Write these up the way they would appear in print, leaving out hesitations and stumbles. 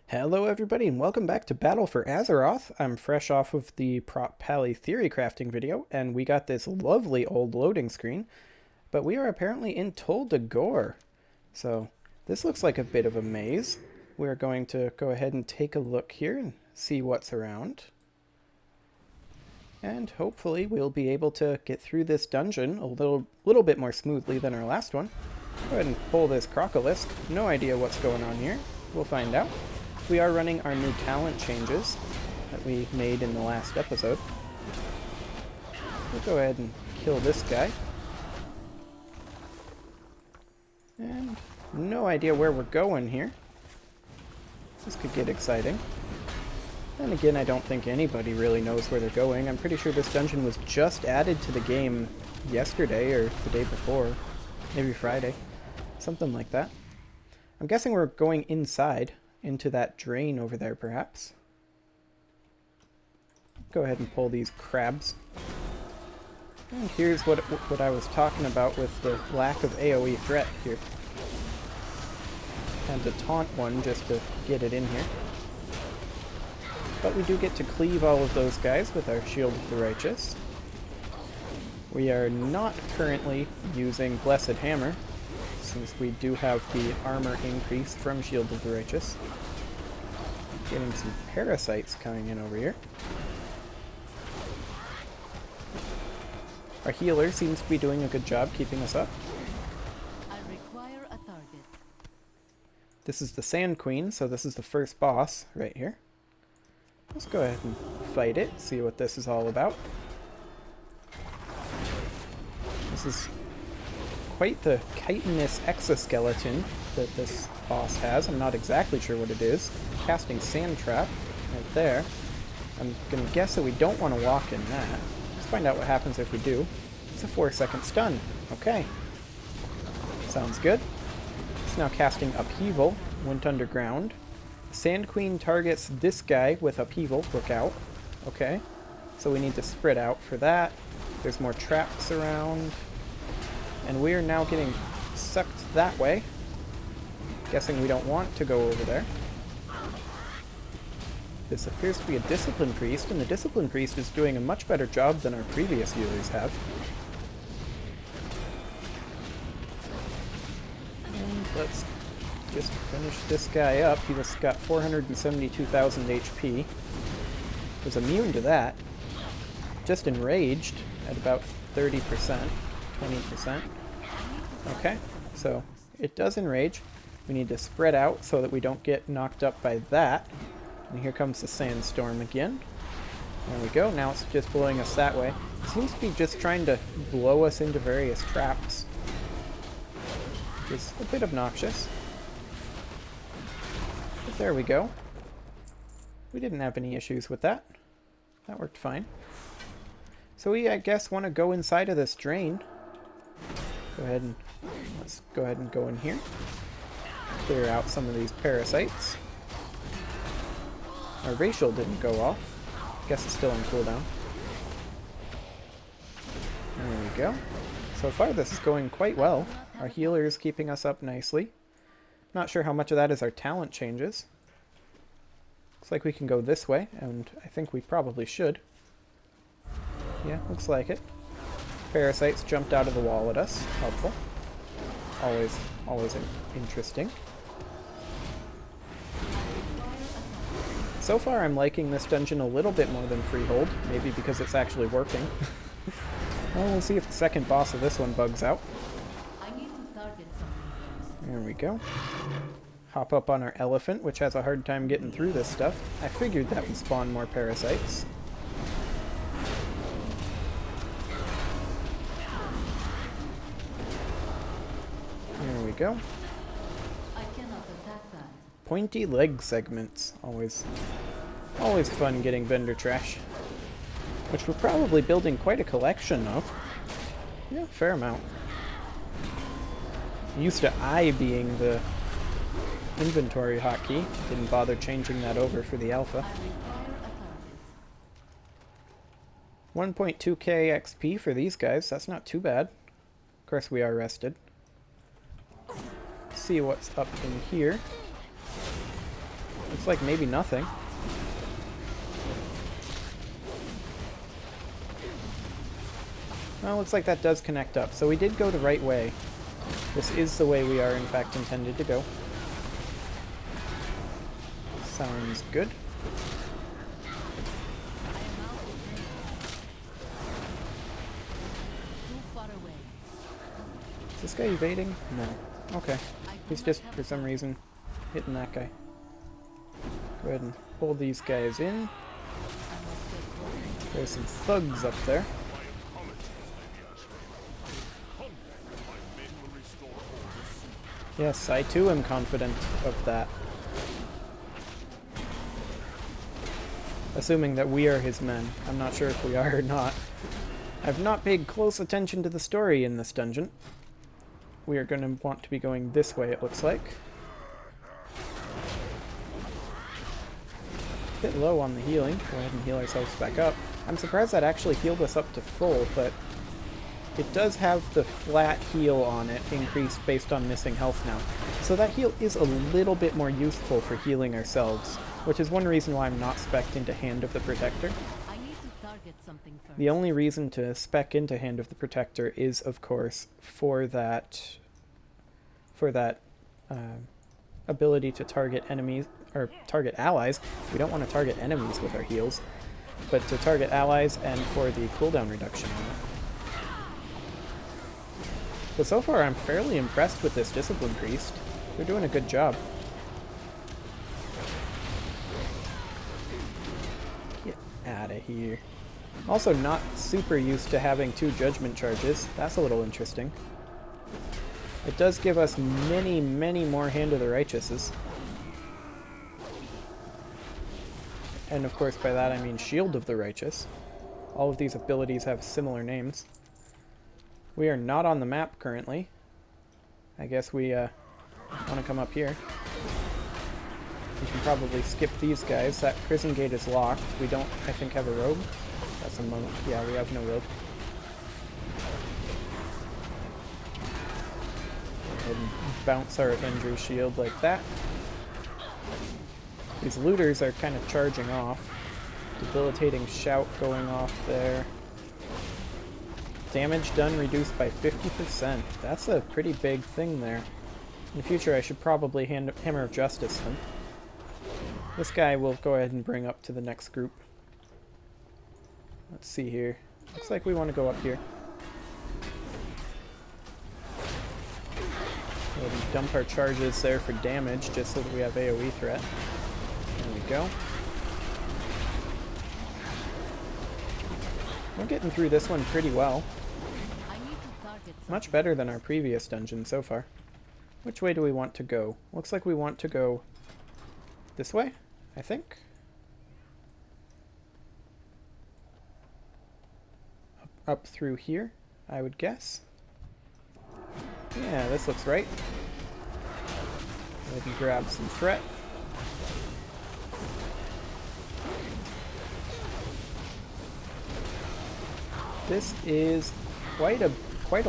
Hello everybody and welcome back to Battle for Azeroth. I'm fresh off of the Prop Pally theory crafting video and we got this lovely old loading screen, but we are apparently in Tol Dagor. So this looks like a bit of a maze. We're going to go ahead and take a look here and see what's around. And hopefully we'll be able to get through this dungeon a little bit more smoothly than our last one. Go ahead and pull this Crocolisk. No idea what's going on here. We'll find out. We are running our new talent changes that we made in the last episode. We'll go ahead and kill this guy. And no idea where we're going here. This could get exciting. And again, I don't think anybody really knows where they're going. I'm pretty sure this dungeon was just added to the game yesterday or the day before. Maybe Friday. Something like that. I'm guessing we're going inside. Into that drain over there, perhaps. Go ahead and pull these crabs. And here's what I was talking about with the lack of AoE threat here. Had to taunt one just to get it in here. But we do get to cleave all of those guys with our Shield of the Righteous. We are not currently using Blessed Hammer, since we do have the armor increase from Shield of the Righteous. Getting some parasites coming in over here. Our healer seems to be doing a good job keeping us up. I require a target. This is the Sand Queen, so this is the first boss right here. Let's go ahead and fight it, see what this is all about. This is quite the chitinous exoskeleton that this boss has. I'm not exactly sure what it is. Casting Sand Trap right there. I'm going to guess that we don't want to walk in that. Let's find out what happens if we do. It's a 4-second stun. Okay. Sounds good. It's now casting Upheaval. Went underground. Sand Queen targets this guy with Upheaval. Look out. Okay. So we need to spread out for that. There's more traps around. And we are now getting sucked that way. Guessing we don't want to go over there. This appears to be a Discipline Priest, and the Discipline Priest is doing a much better job than our previous healers have. And let's just finish this guy up. He just got 472,000 HP. Was immune to that. Just enraged at about 30%, 20%. Okay, so it does enrage. We need to spread out so that we don't get knocked up by that. And here comes the sandstorm again. There we go. Now it's just blowing us that way. It seems to be just trying to blow us into various traps, which is a bit obnoxious. But there we go. We didn't have any issues with that. That worked fine. So we, I guess, want to go inside of this drain. Let's go ahead and go in here. Clear out some of these parasites. Our racial didn't go off. Guess it's still on cooldown. There we go. So far this is going quite well. Our healer is keeping us up nicely. Not sure how much of that is our talent changes. Looks like we can go this way, and I think we probably should. Yeah, looks like it. Parasites jumped out of the wall at us. Helpful. Always interesting. So far I'm liking this dungeon a little bit more than Freehold, maybe because it's actually working. Well, we'll see if the second boss of this one bugs out. I need to target something. There we go. Hop up on our elephant, which has a hard time getting through this stuff. I figured that would spawn more parasites. There we go. I cannot attack that. Pointy leg segments. Always fun getting vendor trash. Which we're probably building quite a collection of. Yeah, fair amount. Used to I being the inventory hotkey. Didn't bother changing that over for the alpha. I require a target. 1.2k XP for these guys. That's not too bad. Of course we are rested. See what's up in here. Looks like maybe nothing. Well, looks like that does connect up. So we did go the right way. This is the way we are, in fact, intended to go. Sounds good. Is this guy evading? No. Okay. He's just, for some reason, hitting that guy. Go ahead and pull these guys in. There's some thugs up there. Yes, I too am confident of that. Assuming that we are his men. I'm not sure if we are or not. I've not paid close attention to the story in this dungeon. We are going to want to be going this way, it looks like. A bit low on the healing. Go ahead and heal ourselves back up. I'm surprised that actually healed us up to full, but it does have the flat heal on it increased based on missing health now. So that heal is a little bit more useful for healing ourselves, which is one reason why I'm not spec'd into Hand of the Protector. I need to target something first. The only reason to spec into Hand of the Protector is, of course, for that ability to target enemies, or target allies. We don't want to target enemies with our heals, but to target allies and for the cooldown reduction on it. But so far I'm fairly impressed with this Discipline Priest. They're doing a good job. Get out of here. Also not super used to having 2 judgment charges. That's a little interesting. It does give us many, many more Hand of the Righteouses. And of course by that I mean Shield of the Righteous. All of these abilities have similar names. We are not on the map currently. I guess we want to come up here. We can probably skip these guys. That prison gate is locked. We don't, I think, have a rogue. That's a monk. Yeah, we have no rogue. And bounce our Avengers shield like that. These looters are kind of charging off. Debilitating shout going off there. Damage done reduced by 50%. That's a pretty big thing there. In the future I should probably Hammer of Justice them. This guy we'll go ahead and bring up to the next group. Let's see here. Looks like we want to go up here. Go ahead and dump our charges there for damage just so that we have AoE threat. There we go. We're getting through this one pretty well. Much better than our previous dungeon so far. Which way do we want to go? Looks like we want to go this way, I think. Up through here, I would guess. Yeah, this looks right. I can grab some threat. This is quite a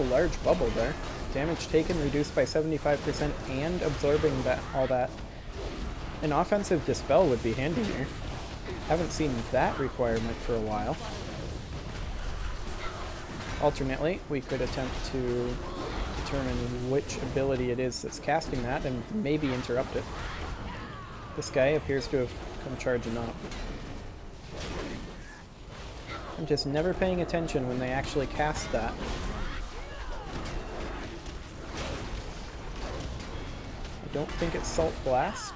large bubble there. Damage taken reduced by 75% and absorbing all that. An offensive dispel would be handy here. Haven't seen that requirement for a while. Alternately, we could attempt to determine which ability it is that's casting that and maybe interrupt it. This guy appears to have come charging up. I'm just never paying attention when they actually cast that. I don't think it's Salt Blast.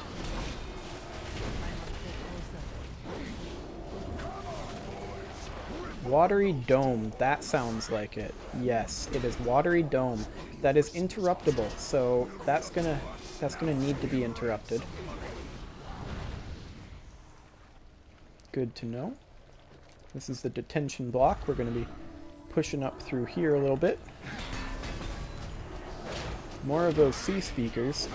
Watery Dome, that sounds like it. Yes, it is Watery Dome. That is interruptible, so that's gonna need to be interrupted. Good to know. This is the detention block. We're going to be pushing up through here a little bit. More of those sea speakers.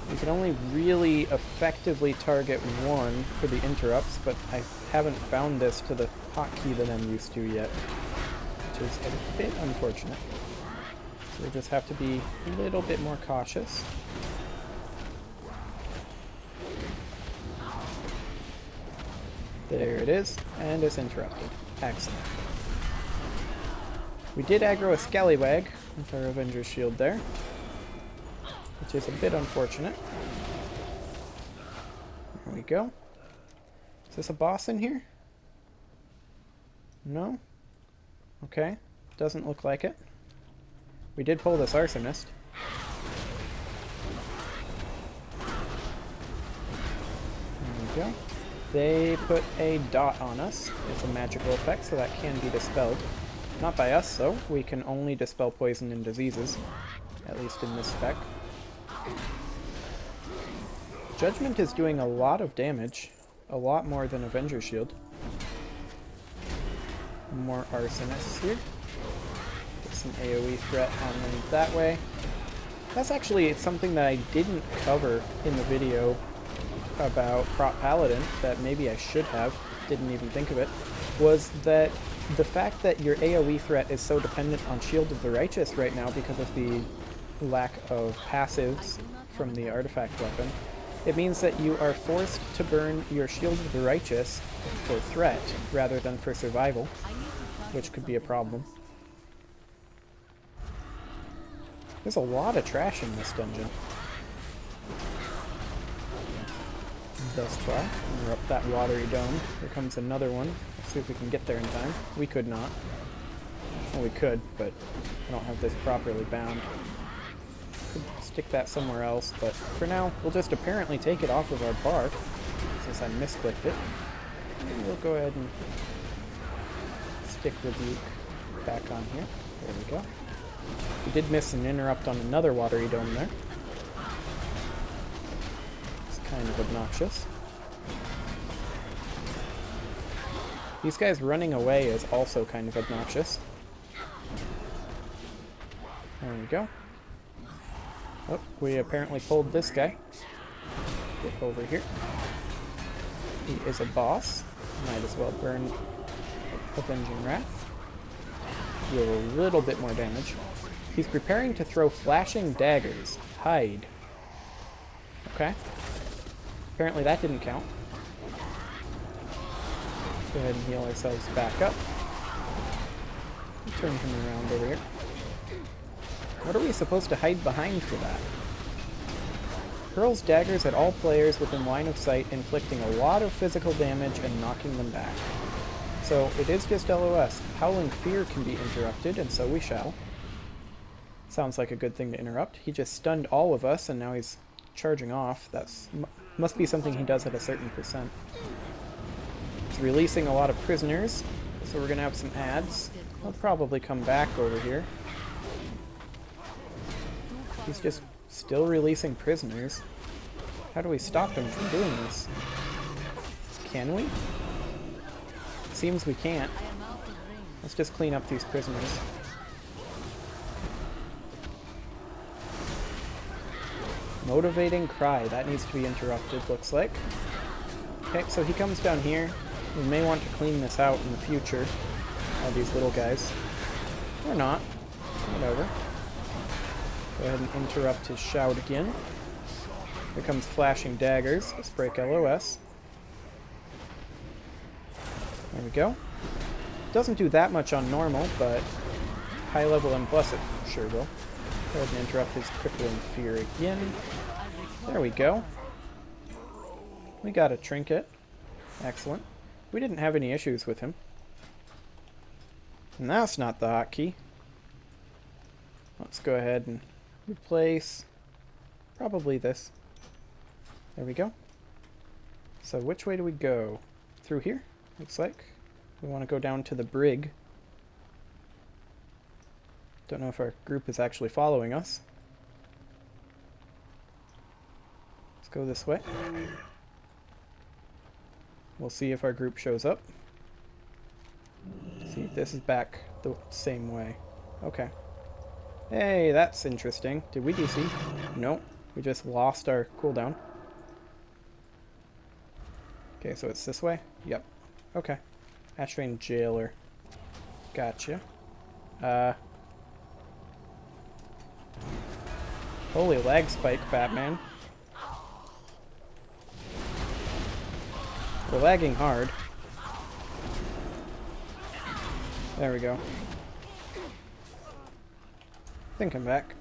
We can only really effectively target one for the interrupts, but I haven't found this to the hotkey that I'm used to yet, which is a bit unfortunate. So we just have to be a little bit more cautious. There it is, and it's interrupted. Excellent. We did aggro a Scallywag with our Avenger's Shield there, which is a bit unfortunate. There we go. Is this a boss in here? No? Okay. Doesn't look like it. We did pull this Arsonist. There we go. They put a dot on us. It's a magical effect, so that can be dispelled. Not by us, though. We can only dispel poison and diseases, at least in this spec. Judgment is doing a lot of damage. A lot more than Avenger's Shield. More Arsonists here. Get some AoE threat on them that way. That's actually something that I didn't cover in the video about Prot Paladin, that maybe I should have, didn't even think of it, was that the fact that your AoE threat is so dependent on Shield of the Righteous right now because of the lack of passives from the artifact weapon, it means that you are forced to burn your Shield of the Righteous for threat rather than for survival, which could be a problem. There's a lot of trash in this dungeon. Thus far. Interrupt that watery dome. Here comes another one. Let's see if we can get there in time. We could not. Well, we could, but I don't have this properly bound. Could stick that somewhere else, but for now, we'll just apparently take it off of our bar, since I misclicked it. And we'll go ahead and stick Rebuke back on here. There we go. We did miss an interrupt on another watery dome there. It's kind of obnoxious. These guys running away is also kind of obnoxious. There we go. Oh, we apparently pulled this guy. Get over here. He is a boss. Might as well burn Avenging Wrath. Deal a little bit more damage. He's preparing to throw flashing daggers. Hide. Okay. Apparently that didn't count. Go ahead and heal ourselves back up. Turn him around over here. What are we supposed to hide behind for that? Hurls daggers at all players within line of sight, inflicting a lot of physical damage and knocking them back. So it is just LOS. Howling Fear can be interrupted, and so we shall. Sounds like a good thing to interrupt. He just stunned all of us, and now he's charging off. That's must be something he does at a certain percent. He's releasing a lot of prisoners, so we're going to have some ads. He'll probably come back over here. He's just still releasing prisoners. How do we stop him from doing this? Can we? Seems we can't. Let's just clean up these prisoners. Motivating Cry. That needs to be interrupted, looks like. Okay, so he comes down here. We may want to clean this out in the future. All these little guys. Or not. Whatever. Go ahead and interrupt his shout again. Here comes Flashing Daggers. Let's break LOS. There we go. Doesn't do that much on normal, but high level and plus it sure will. Go ahead and interrupt his Crippling Fear again. There we go. We got a trinket. Excellent. We didn't have any issues with him. And that's not the hotkey. Let's go ahead and replace probably this. There we go. So which way do we go? Through here? Looks like. We want to go down to the brig. Don't know if our group is actually following us. Let's go this way. We'll see if our group shows up. See, this is back the same way. Okay. Hey, that's interesting. Did we DC? Nope. We just lost our cooldown. Okay, so it's this way? Yep. Okay. Ashrain Jailer. Gotcha. Holy lag spike, Batman. We're lagging hard. There we go. I think I'm back.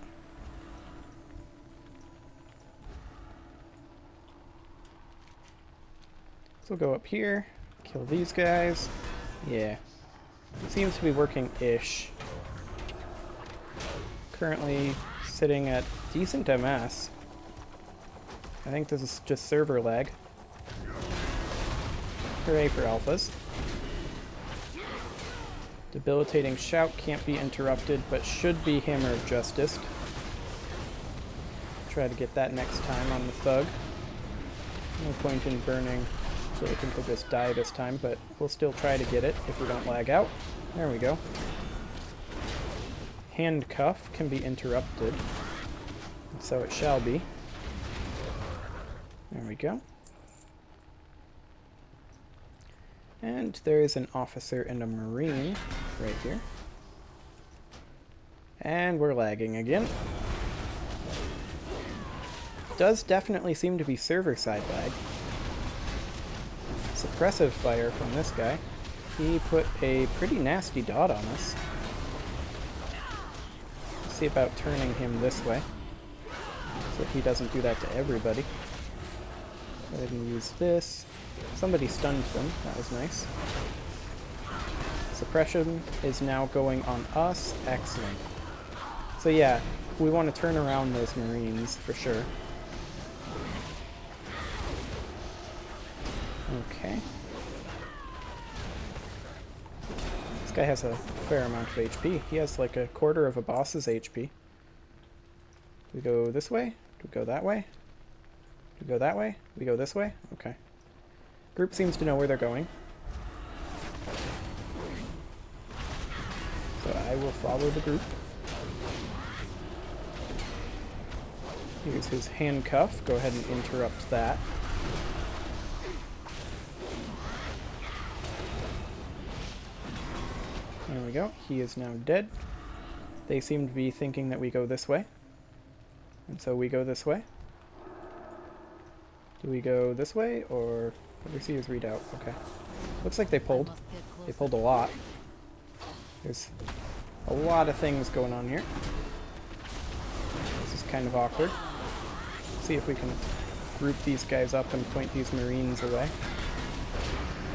So we'll go up here, kill these guys. Yeah. Seems to be working-ish. Currently sitting at decent MS. I think this is just server lag. Hooray for alphas. Debilitating Shout can't be interrupted, but should be Hammer of Justice. Try to get that next time on the Thug. No point in burning, so I think we'll just die this time, but we'll still try to get it if we don't lag out. There we go. Handcuff can be interrupted, and so it shall be. There we go. And there is an officer and a marine right here. And we're lagging again. Does definitely seem to be server-side lag. Suppressive fire from this guy. He put a pretty nasty dot on us. Let's see about turning him this way, so he doesn't do that to everybody. Go ahead and use this. Somebody stunned them. That was nice. Suppression is now going on us. Excellent. So yeah, we want to turn around those marines for sure. Okay. This guy has a fair amount of HP. He has like a quarter of a boss's HP. Do we go this way? Do we go that way? Do we go that way? Do we go this way? Okay. Group seems to know where they're going. So I will follow the group. Use his handcuff. Go ahead and interrupt that. There we go. He is now dead. They seem to be thinking that we go this way. And so we go this way. Do we go this way, or... Overseer's readout. Okay. Looks like they pulled. They pulled a lot. There's a lot of things going on here. This is kind of awkward. Let's see if we can group these guys up and point these marines away.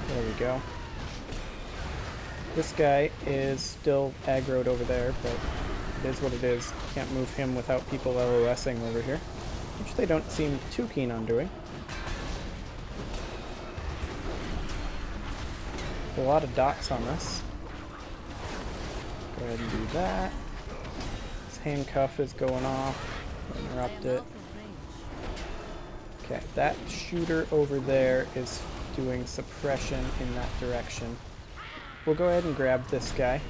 There we go. This guy is still aggroed over there, but it is what it is. Can't move him without people LOSing over here, which they don't seem too keen on doing. A lot of dots on this. Go ahead and do that. This handcuff is going off. Interrupt it. Okay, that shooter over there is doing suppression in that direction. We'll go ahead and grab this guy.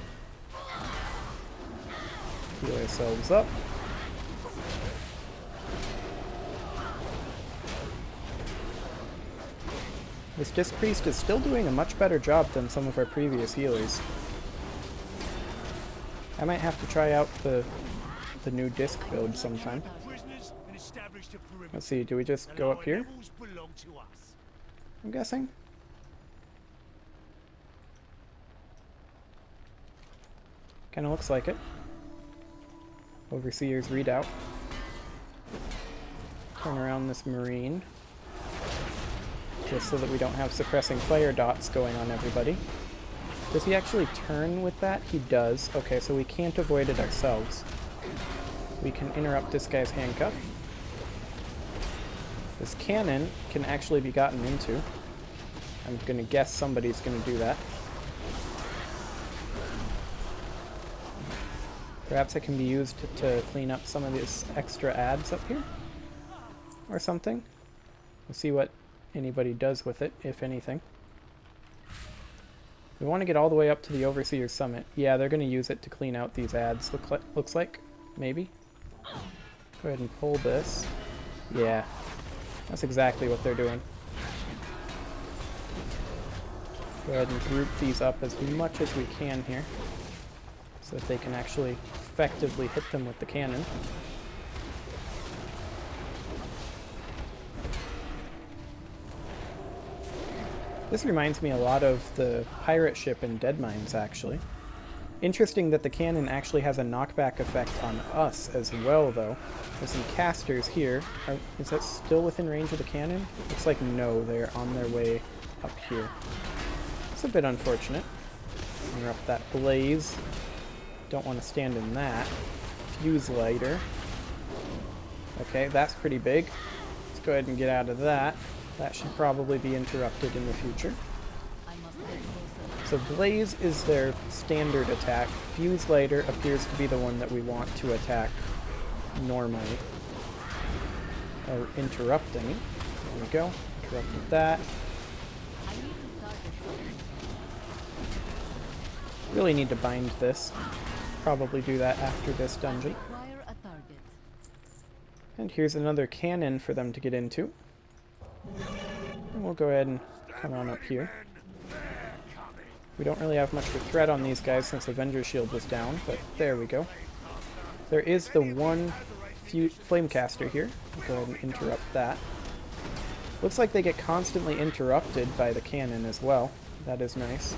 Heal ourselves up. This Disc Priest is still doing a much better job than some of our previous healers. I might have to try out the new Disc build sometime. Let's see, do we just go up here? I'm guessing. Kinda looks like it. Overseer's readout. Turn around this marine. Just so that we don't have suppressing fire dots going on everybody. Does he actually turn with that? He does. Okay, so we can't avoid it ourselves. We can interrupt this guy's handcuff. This cannon can actually be gotten into. I'm gonna guess somebody's gonna do that. Perhaps it can be used to clean up some of these extra ads up here? Or something. We'll see what anybody does with it, if anything. We want to get all the way up to the Overseer's Summit. Yeah, they're going to use it to clean out these ads, looks like. Maybe. Go ahead and pull this. Yeah, that's exactly what they're doing. Go ahead and group these up as much as we can here, so that they can actually effectively hit them with the cannon. This reminds me a lot of the pirate ship in Dead Mines, actually. Interesting that the cannon actually has a knockback effect on us as well, though. There's some casters here. Is that still within range of the cannon? Looks like no, they're on their way up here. It's a bit unfortunate. Interrupt that blaze. Don't want to stand in that. Fuse lighter. Okay, that's pretty big. Let's go ahead and get out of that. That should probably be interrupted in the future. So Blaze is their standard attack. Fuse Lighter appears to be the one that we want to attack normally. Or interrupting. There we go. Interrupted that. Really need to bind this. Probably do that after this dungeon. And here's another cannon for them to get into. And we'll go ahead and come on up here. We don't really have much of a threat on these guys since Avenger Shield was down, but there we go. There is the one Flamecaster here. We'll go ahead and interrupt that. Looks like they get constantly interrupted by the cannon as well. That is nice.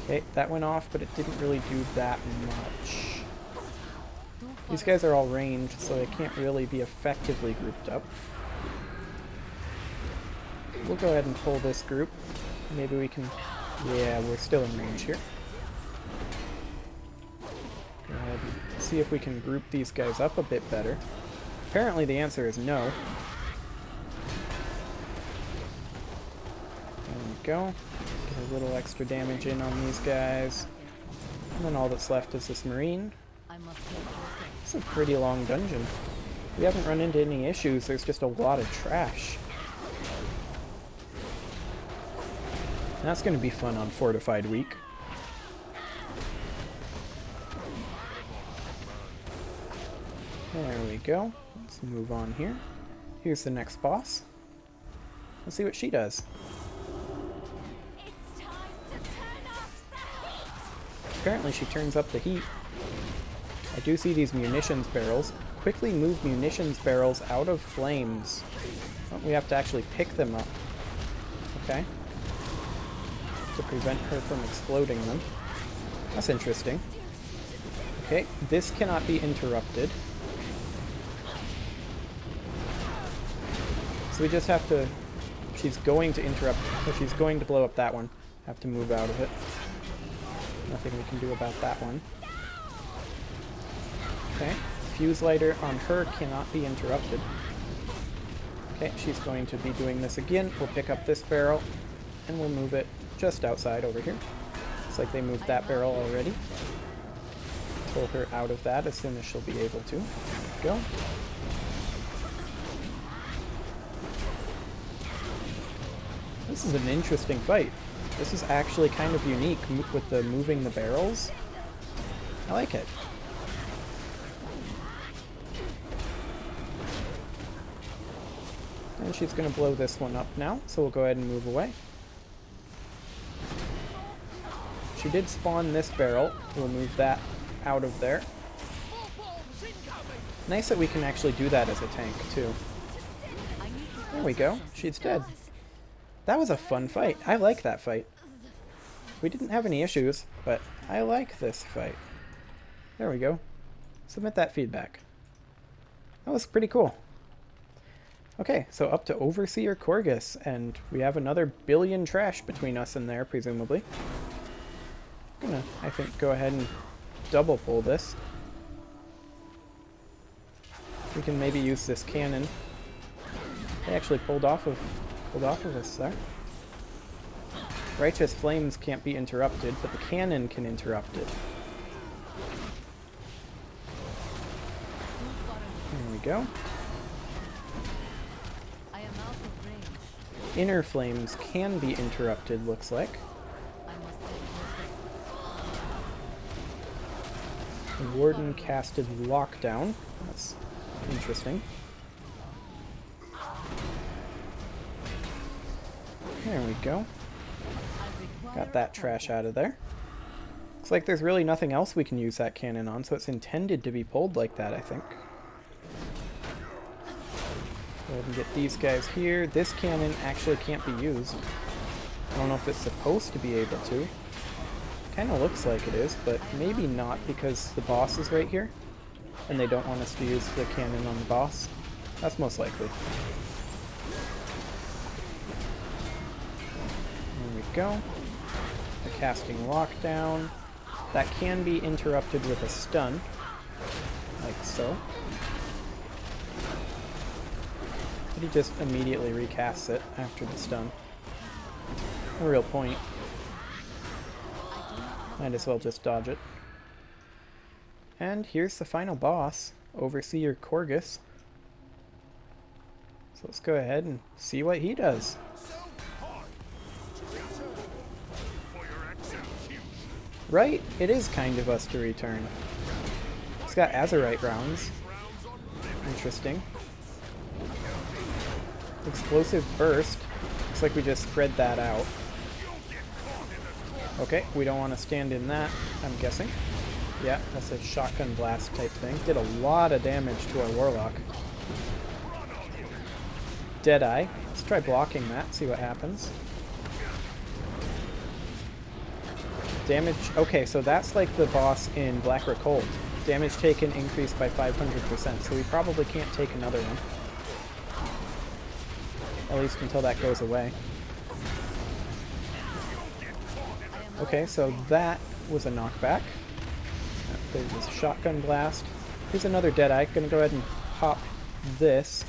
Okay, that went off, but it didn't really do that much. These guys are all ranged, so they can't really be effectively grouped up. We'll go ahead and pull this group. Maybe we can... Yeah, we're still in range here. Go ahead and see if we can group these guys up a bit better. Apparently the answer is no. There we go. Get a little extra damage in on these guys. And then all that's left is this Marine. It's a pretty long dungeon. We haven't run into any issues, there's just a lot of trash. That's going to be fun on Fortified Week. There we go. Let's move on here. Here's the next boss. Let's see what she does. It's time to turn up the heat. Apparently she turns up the heat. I do see these munitions barrels. Quickly move munitions barrels out of flames. Oh, we have to actually pick them up. Okay. To prevent her from exploding them. That's interesting. Okay, this cannot be interrupted. So we just have to... She's going to interrupt... Or she's going to blow up that one. Have to move out of it. Nothing we can do about that one. Okay, fuse lighter on her cannot be interrupted. Okay, she's going to be doing this again. We'll pick up this barrel and we'll move it just outside over here. Looks like they moved that barrel already. Pull her out of that as soon as she'll be able to. Go. This is an interesting fight. This is actually kind of unique with the moving the barrels. I like it. And she's going to blow this one up now, so we'll go ahead and move away. She did spawn this barrel. We'll move that out of there. Nice that we can actually do that as a tank, too. There we go. She's dead. That was a fun fight. I like that fight. We didn't have any issues, but I like this fight. There we go. Submit that feedback. That was pretty cool. Okay, so up to Overseer Corgus, and we have another billion trash between us and there, presumably. I'm gonna, I think, go ahead and double pull this. We can maybe use this cannon. They actually pulled off of us there. Righteous Flames can't be interrupted, but the cannon can interrupt it. There we go. I am out of range. Inner Flames can be interrupted, looks like. I must get closer. The Warden casted Lockdown. That's interesting. There we go. Got that trash out of there. Looks like there's really nothing else we can use that cannon on, so it's intended to be pulled like that, I think. Go ahead and get these guys here. This cannon actually can't be used. I don't know if it's supposed to be able to. Kind of looks like it is, but maybe not because the boss is right here. And they don't want us to use the cannon on the boss. That's most likely. There we go. The casting lockdown. That can be interrupted with a stun. Like so. But he just immediately recasts it after the stun. No real point. Might as well just dodge it. And here's the final boss, Overseer Corgus. So let's go ahead and see what he does. Right, it is kind of us to return. It's got Azerite rounds. Interesting. Explosive burst. Looks like we just spread that out. Okay, we don't want to stand in that, I'm guessing. Yeah, that's a shotgun blast type thing. Did a lot of damage to our warlock. Deadeye. Let's try blocking that, see what happens. Damage... Okay, so that's like the boss in Blackrock Hold. Damage taken increased by 500%, so we probably can't take another one. At least until that goes away. Okay, so that was a knockback. There's this shotgun blast. Here's another Deadeye. Gonna go ahead and pop this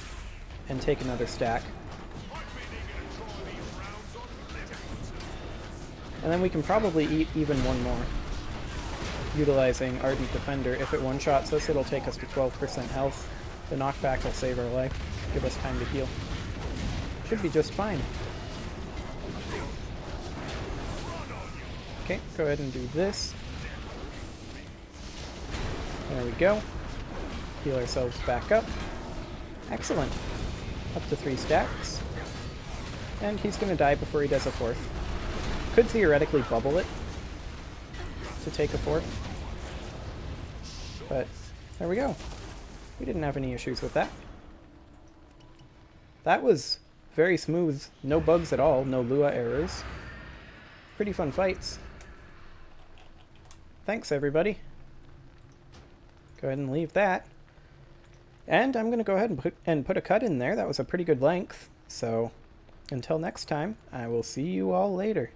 and take another stack. And then we can probably eat even one more. Utilizing Ardent Defender. If it one-shots us, it'll take us to 12% health. The knockback will save our life. Give us time to heal. Should be just fine. Okay, go ahead and do this. There we go. Heal ourselves back up. Excellent. Up to 3 stacks. And he's going to die before he does a 4th. Could theoretically bubble it to take a 4th. But there we go. We didn't have any issues with that. That was very smooth. No bugs at all. No Lua errors. Pretty fun fights. Thanks, everybody. Go ahead and leave that. And I'm going to go ahead and put a cut in there. That was a pretty good length. So until next time, I will see you all later.